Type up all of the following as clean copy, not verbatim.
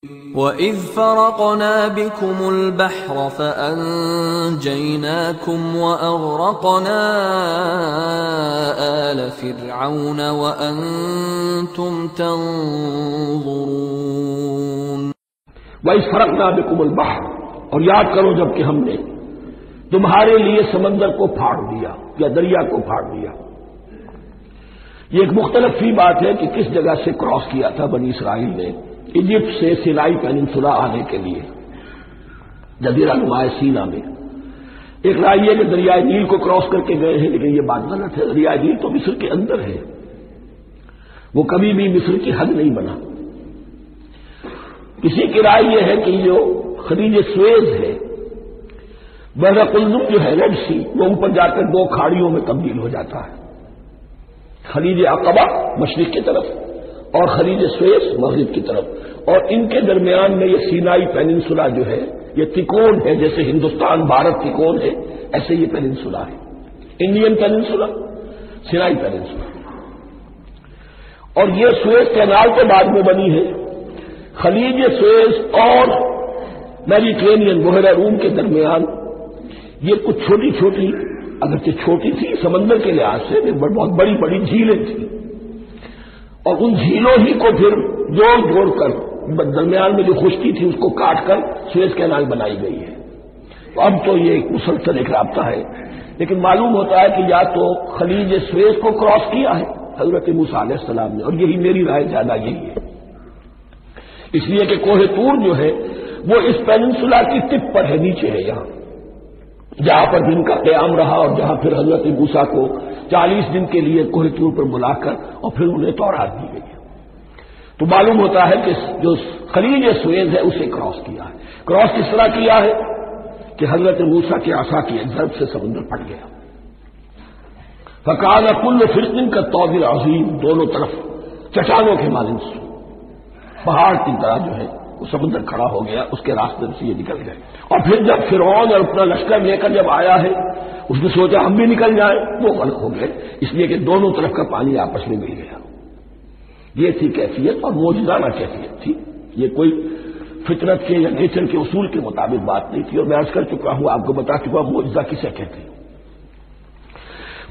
وَإِذْ فَرَقْنَا بِكُمُ الْبَحْرَ فَأَنْجَيْنَاكُمْ وَأَغْرَقْنَا آلَ فِرْعَوْنَ وَأَنْتُمْ تَنْظُرُونَ وَإِذْ فَرَقْنَا بِكُمُ الْبَحْرَ، اور یاد کرو جب کہ ہم نے تمہارے لیے سمندر کو پھاڑ دیا یا دریا کو پھاڑ دیا۔ یہ ایک مختلف فی بات ہے کہ کس جگہ سے کراس کیا تھا بنی اسرائیل نے ایجپٹ سے سینائی پیننسولا آنے کے لیے جزیرہ نما سینا میں۔ ایک رائے یہ کہ دریائے نیل کو کراس کر کے گئے ہیں، لیکن یہ بات غلط ہے۔ دریائے نیل تو مصر کے اندر ہے، وہ کبھی بھی مصر کی حد نہیں بنا۔ کسی کی رائے یہ ہے کہ جو خلیج سویز ہے، بحر قلزم جو ہے ریڈ سی، وہ اوپر جا کر دو کھاڑیوں میں تبدیل ہو جاتا ہے، خلیج عقبہ مشرق کی طرف اور خلیج سویز مغرب کی طرف، اور ان کے درمیان میں یہ سینائی پیننسولا جو ہے یہ تکون ہے، جیسے ہندوستان بھارت تکون ہے، ایسے یہ پیننسولا ہے، انڈین پیننسولا، سینائی پیننسولا۔ اور یہ سویز کینال کے بعد میں بنی ہے۔ خلیج سویز اور میڈیٹرینین بحیرہ روم کے درمیان یہ کچھ چھوٹی چھوٹی، اگرچہ چھوٹی تھی سمندر کے لحاظ سے، بہت بڑی بڑی جھیلیں تھیں، اور ان جھیلوں ہی کو پھر جوڑ جوڑ کر درمیان میں جو خشکی تھی اس کو کاٹ کر سویز کینال بنائی گئی ہے۔ تو اب تو یہ ایک مسلسل ایک رابطہ ہے، لیکن معلوم ہوتا ہے کہ یا تو خلیج سویز کو کراس کیا ہے حضرت موسیٰ علیہ السلام نے، اور یہی میری رائے زیادہ یہی ہے، اس لیے کہ کوہ طور جو ہے وہ اس پیننسولا کی ٹپ پر ہے، نیچے ہے، یہاں جہاں پر دن کا قیام رہا، اور جہاں پھر حضرت موسیٰ کو 40 دن کے لیے کوہ طور پر بلا کر اور پھر انہیں تورات دی گئی۔ تو معلوم ہوتا ہے کہ جو خلیج سویز ہے اسے کراس کیا ہے۔ کراس کس طرح کیا ہے کہ حضرت موسیٰ کے عصا کی ایک ضرب سے سمندر پھٹ گیا۔ فَكَانَ كُلُّ فِرْقٍ كَالطَّوْدِ الْعَظِيمِ، دونوں طرف چٹانوں کے مانند پہاڑ کی طرح جو ہے وہ سمندر کھڑا ہو گیا، اس کے راستے سے یہ نکل گئے۔ اور پھر جب فرعون اور اپنا لشکر لے کر جب آیا ہے، اس نے سوچا ہم بھی نکل جائیں، وہ غلط ہو گئے، اس لیے کہ دونوں طرف کا پانی آپس میں مل گیا۔ یہ تھی کیفیت، اور معجزانہ کیفیت تھی، یہ کوئی فطرت کے یا نیچر کے اصول کے مطابق بات نہیں تھی، اور میں عرض کر چکا ہوں، آپ کو بتا چکا ہوں معجزہ کسے کہتے ہیں۔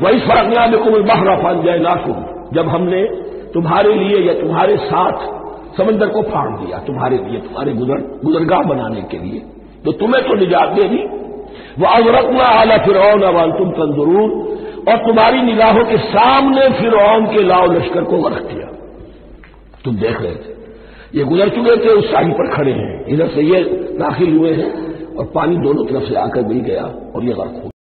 وَإِذْ فَرَقْنَا بِكُمُ الْبَحْرَ فَأَنْجَيْنَاكُمْ، جب ہم نے تمہارے لیے یا تمہارے ساتھ سمندر کو پھاڑ دیا، تمہارے لیے، تمہارے گزرگاہ بنانے کے لیے، تو تمہیں تو نجات دے دی۔ وَأَغْرَقْنَا آلَ فِرْعَوْنَ وَأَنْتُمْ تَنْظُرُونَ، اور تمہاری نگاہوں کے سامنے فرعون کے لاؤ لشکر کو غرق کیا، تم دیکھ رہے تھے، یہ گزر چکے تھے، اس ساحل پر کھڑے ہیں، ادھر سے یہ داخل ہوئے ہیں، اور پانی دونوں طرف سے آ کر مل گیا اور یہ غرق ہو گیا۔